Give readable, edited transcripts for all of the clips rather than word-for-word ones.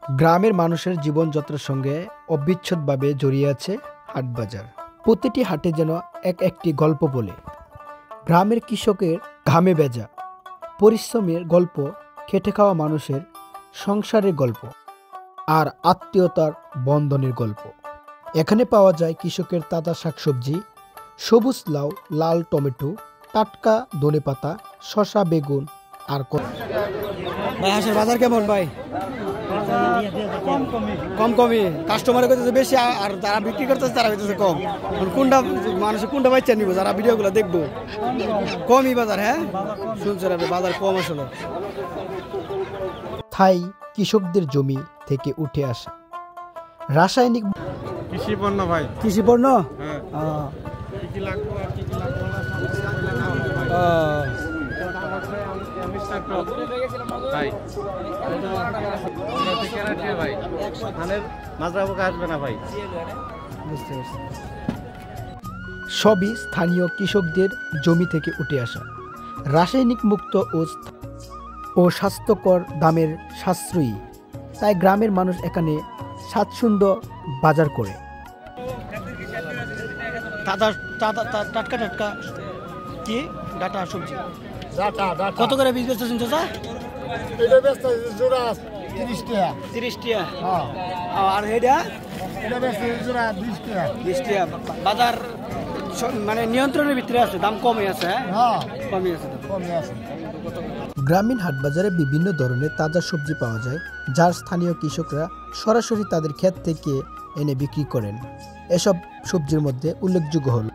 গ্রামের মানুষের জীবনযাত্রার সঙ্গে অবিচ্ছেদ্যভাবে জড়িয়ে আছে হাটবাজার। প্রতিটি হাটে যেন এক একটি গল্প বলে। গ্রামের কৃষকের ঘামে ভেজা পরিশ্রমের গল্প, খেটে খাওয়া মানুষের সংসারের গল্প, আর আত্মীয়তার বন্ধনের গল্প। এখানে পাওয়া যায় কৃষকের তাজা শাকসবজি, সবুজ লাউ, লাল টমেটো, টাটকা ধনেপাতা, শসা, বেগুন আর ভাই হাঁসের বাজার কেমন ভাই? কম কমই, কাস্টমার করতেছে বেশি আর যারা বিক্রি করতেছে তারা হইতেছে কম। কোনটা মানুষের কোনটা বাচ্চা নিব যারা ভিডিওগুলো দেখবো? কমই বাজার। হ্যাঁ শুনছেন আপনি, বাজার কম আসলে। থাই কৃষকদের জমি থেকে উঠে আসা রাসায়নিক কৃষি পণ্য ভাই, কৃষি পণ্য। সবই স্থানীয় কৃষকদের জমি থেকে উঠে আসা, রাসায়নিক মুক্ত ও স্বাস্থ্যকর দামের সাশ্রয়ী। তাই গ্রামের মানুষ এখানে স্বাচ্ছন্দ্য বাজার করে। টাটকা টাটকা কি ডাটা সবজি কত করে বীজ বেচতেছেন চাচা? এটা বেচতেছে জোড়া 30 টাকা। 30 টাকা। হ্যাঁ। আর এটা বেচতেছে জোড়া 20 টাকা। 20 টাকা। বাজার মানে নিয়ন্ত্রণের ভিতরে আছে, দাম কমে আছে। হ্যাঁ কমে আছে, কমে আছে। গ্রামীণ হাট বাজারে বিভিন্ন ধরনের তাজা সবজি পাওয়া যায়, যার স্থানীয় কৃষকরা সরাসরি তাদের ক্ষেত থেকে এনে বিক্রি করেন। এসব সবজির মধ্যে উল্লেখযোগ্য হল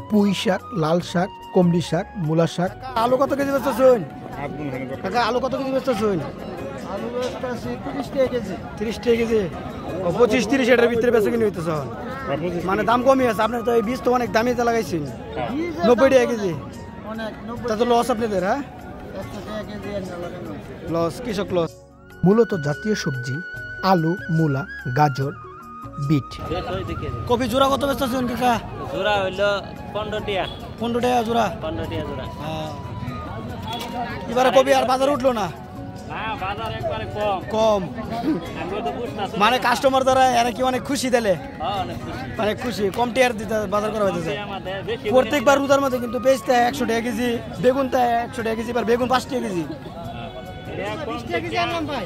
পুঁই শাক, লাল শাক, কমলি শাক, মূলা শাক। আলু কত কেজি বেচতেছেন কাকা? আলু কত কেজি বেচতেছেন? আলু বেচতেছে 30 টাকা কেজি। 30 টাকা কেজি। 25-30 এটার ভিতরে বেচা কিনে হইতেছে, মানে দাম কমই আছে। আপনার তো এই বীজ তো অনেক দামি লাগাইছেন, 90 টাকা কেজি। অনেক 90 তা তো লস আপনাদের। হ্যাঁ 100 টাকা কেজি লাগানো লস, কৃষক লস। মূলত জাতীয় সবজি আলু, মূলা, গাজর, বিট। কপি জোড়া কত বেচতেছেন কাকা? জোড়া হইলো 15 টাকা। 15 টাকা জোড়া। 15 টাকা জোড়া। এবারে কপি আর বাজার উঠলো না? না, বাজার একবারে কম কম। আমরা তো বুঝ না। মানে কাস্টমার দ্বারা এরা কি অনেক খুশি দিলে? অনেক খুশি। অনেক খুশি, কম টিয়ার দিতে বাজার করা হইতেছে। আমাদের বেশি প্রত্যেকবার রুদার মধ্যে কিন্তু বেচতে 100 টাকা কেজি, বেগুন তা 100 টাকা কেজি, এবার বেগুন 5 টাকা কেজি। 20 টাকা কেজি আনলাম ভাই।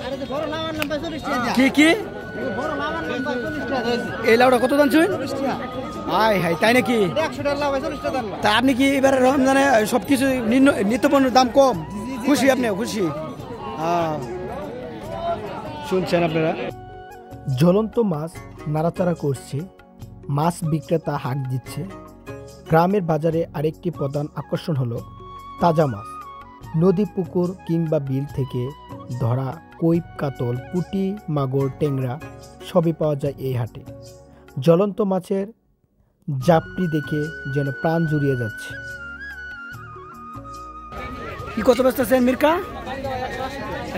আরে তো বড় লাউ আনলাম ভাই 40 টাকা। কি কি বড় লাউ আনলাম ভাই 40 টাকা হইছে। এই লাউটা কত জানছেন? 40 টাকা। হাই হাই, তাই নাকি? 100 টাকা লাউ ভাই 40 টাকা দাম। তা আপনি কি এবারে রমজানে সবকিছু নিত্য পণ্যের দাম কম? খুশি আপনি? খুশি। শুনছেন আপনারা? জ্বলন্ত মাছ নাড়াচাড়া করছে, মাছ বিক্রেতা হাঁক দিচ্ছে। গ্রামের বাজারে আরেকটি প্রধান আকর্ষণ হলো তাজা মাছ। নদী, পুকুর কিংবা বিল থেকে ধরা কই, কাতল, পুঁটি, মাগুর, ট্যাংরা সবই পাওয়া যায় এই হাটে। জ্বলন্ত মাছের জাপটি দেখে যেন প্রাণ জুড়িয়ে যাচ্ছে। কি কত বেচতেছেন মির্কা?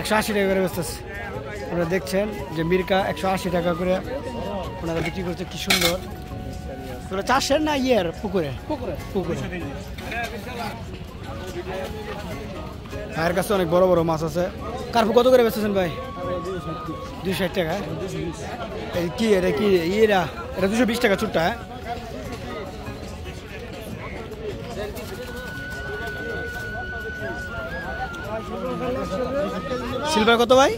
180 টাকা করে বেচতেছে। আপনারা দেখছেন যে মির্কা 180 টাকা করে ওনারা বিক্রি করছে। কি সুন্দর। চাষের না ইয়ের পুকুরে? পুকুরে। ভাইয়ের কাছে অনেক বড় বড় মাছ আছে। কার্পু কত করে বেচতেছেন ভাই? 260 টাকা। এই কি এটা? কি এটা? 220 টাকা ছোট্টা। সিলভার কত ভাই?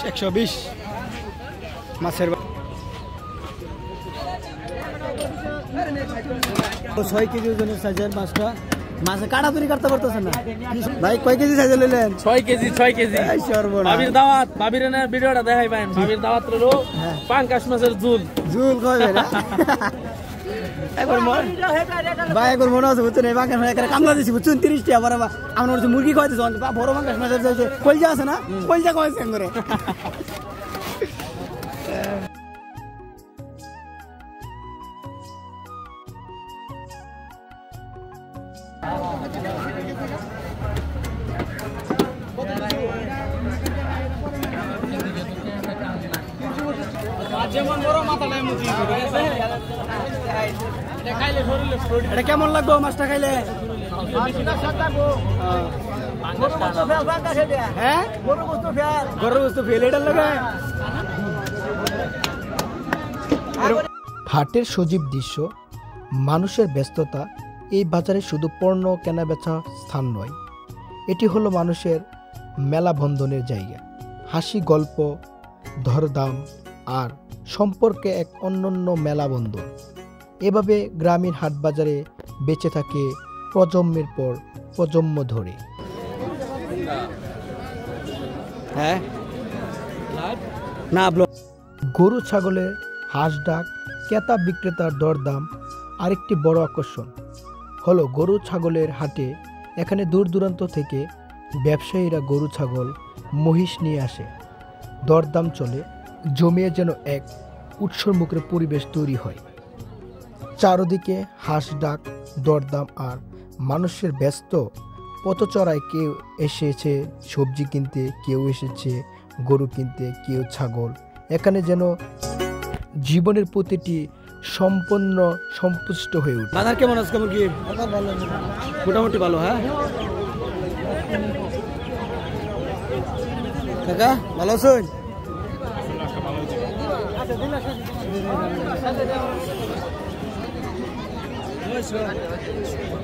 120 মাছের 6 কেজি ওজনের সাইজের মাছটা। মাছে কাটা তৈরি করতে পারতেছেন না ভাই? কয় কেজি সাইজের নিলেন? 6 কেজি। বাবির দাওয়াত, বাবির না ভিডিওটা দেখাই পাবেন। বাবির দাওয়াত হলো পাঙ্কাশ মাছের ঝোল। ঝোল খাবে না? একবার ভাই একবার মনে আছে বুঝছেন, এই পাঙ্কাশ মাছ একটা কামলা দিছি বুঝছেন 30 টাকা। আবার আমার মুরগি খাওয়াইতেছে, বড় পাঙ্কাশ মাছের কলজা আছে না, কলজা খাওয়াইছেন করে। যেমন বড় মাথা নাই মুচি। এটা কেমন লাগবে মাছটা খাইলে? হ্যাঁ গরুর বস্তু ফেল এটার লাগে হাটের সজীব দৃশ্য, মানুষের ব্যস্ততা। এই বাজারে শুধু পণ্য কেনাবেচা স্থান নয়, এটি হলো মানুষের মেলা বন্ধনের জায়গা। হাসি, গল্প, দরদাম আর সম্পর্কে এক অনন্য মেলা বন্ধন। এভাবে গ্রামীণ হাট বাজারে বেঁচে থাকে প্রজন্মের পর প্রজন্ম ধরে। হ্যাঁ না, গরু ছাগলের হাঁস ডাক, ক্রেতা বিক্রেতার দরদাম। আরেকটি বড় আকর্ষণ হলো গরু ছাগলের হাটে। এখানে দূর দূরান্ত থেকে ব্যবসায়ীরা গরু ছাগল মহিষ নিয়ে আসে, দরদাম চলে, জমিয়ে যেন এক উৎসবমুখর পরিবেশ তৈরি হয়। চারদিকে হাঁস ডাক, দরদাম আর মানুষের ব্যস্ত পথচড়ায়। কেউ এসেছে সবজি কিনতে, কেউ এসেছে গরু কিনতে, কেউ ছাগল। এখানে যেন জীবনের প্রতিটি সম্পূর্ণ সন্তুষ্ট হয়ে ওঠে। বাজার কেমন আজকে মুরগি? মোটামুটি ভালো। হ্যাঁ কাকা ভালো আছেন?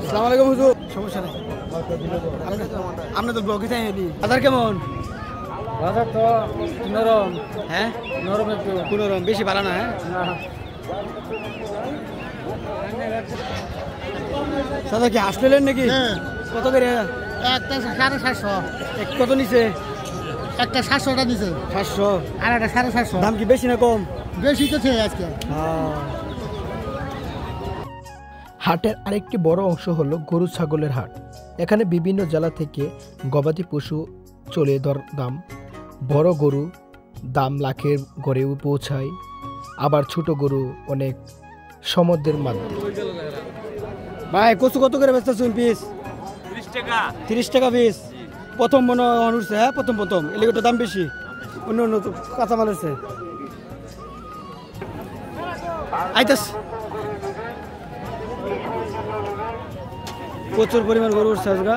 আসসালামু আলাইকুম হুজুর। সমস্যা নেই, আপনি তো ব্লগে যায়নি। বাজার কেমন? বাজার তো নরম। হ্যাঁ নরম একটু। নরম, বেশি ভালো না। হ্যাঁ দাদা কি আসলেন নাকি? কত করে? একটা 750। কত নিছে? একটা 700টা দিছে। 700 আর একটা 750। দাম কি বেশি না কম? বেশি তো ছে আজকে। হাটের আরেকটি বড় অংশ হলো গরু ছাগলের হাট। এখানে বিভিন্ন জেলা থেকে গবাদি পশু চলে দরদাম। বড় গরু দাম লাখের গড়েও পৌঁছায়, আবার ছোট গরু অনেক সমুদ্রের মাধ্যমে। ভাই কচু কত করে বেচতেছেন পিস? 30 টাকা পিস। প্রথম মনে হচ্ছে। হ্যাঁ প্রথম এলিগেটার দাম বেশি, অন্য অন্য কাঁচামাল আছে। আইতাস প্রচুর পরিমাণ গরু উঠছে আজকে।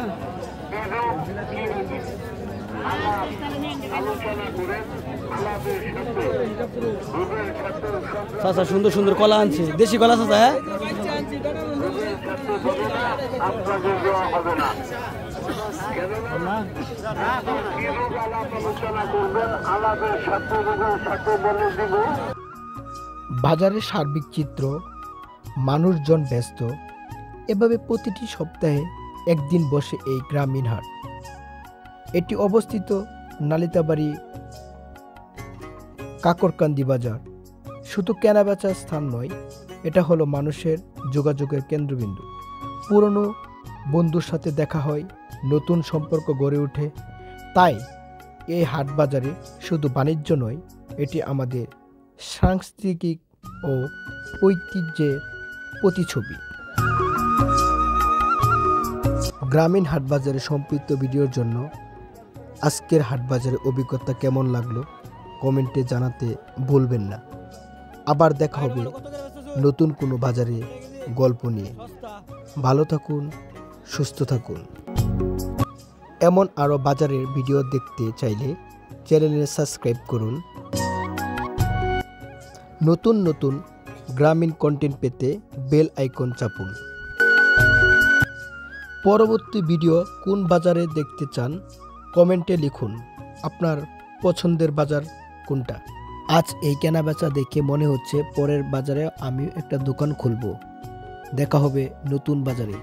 চাচা সুন্দর সুন্দর কলা আনছে, দেশি কলা চাচা। হ্যাঁ বাজারের সার্বিক চিত্র, মানুষজন ব্যস্ত। এভাবে প্রতিটি সপ্তাহে একদিন বসে এই গ্রামীণ হাট। এটি অবস্থিত নালিতাবাড়ি কাকরকান্দি বাজার। শুধু কেনাবেচার স্থান নয়, এটা হলো মানুষের যোগাযোগের কেন্দ্রবিন্দু। পুরনো বন্ধুর সাথে দেখা হয়, নতুন সম্পর্ক গড়ে ওঠে। তাই এই হাট বাজারে শুধু বাণিজ্য নয়, এটি আমাদের সাংস্কৃতিক ও ঐতিহ্যের প্রতিছবি। গ্রামীণ হাট বাজারে সম্পৃক্ত ভিডিওর জন্য আজকের হাট বাজারের অভিজ্ঞতা কেমন লাগলো কমেন্টে জানাতে ভুলবেন না। আবার দেখা হবে নতুন কোনো বাজারে গল্প নিয়ে। ভালো থাকুন, সুস্থ থাকুন। এমন আরও বাজারের ভিডিও দেখতে চাইলে চ্যানেলে সাবস্ক্রাইব করুন। নতুন নতুন গ্রামীণ কন্টেন্ট পেতে বেল আইকন চাপুন। পরবর্তী ভিডিও কোন বাজারে দেখতে চান কমেন্টে লিখুন। আপনার পছন্দের বাজার কোনটা? আজ এই কেনাবেচা দেখে মনে হচ্ছে পরের বাজারে আমি একটা দোকান খুলব। দেখা হবে নতুন বাজারে।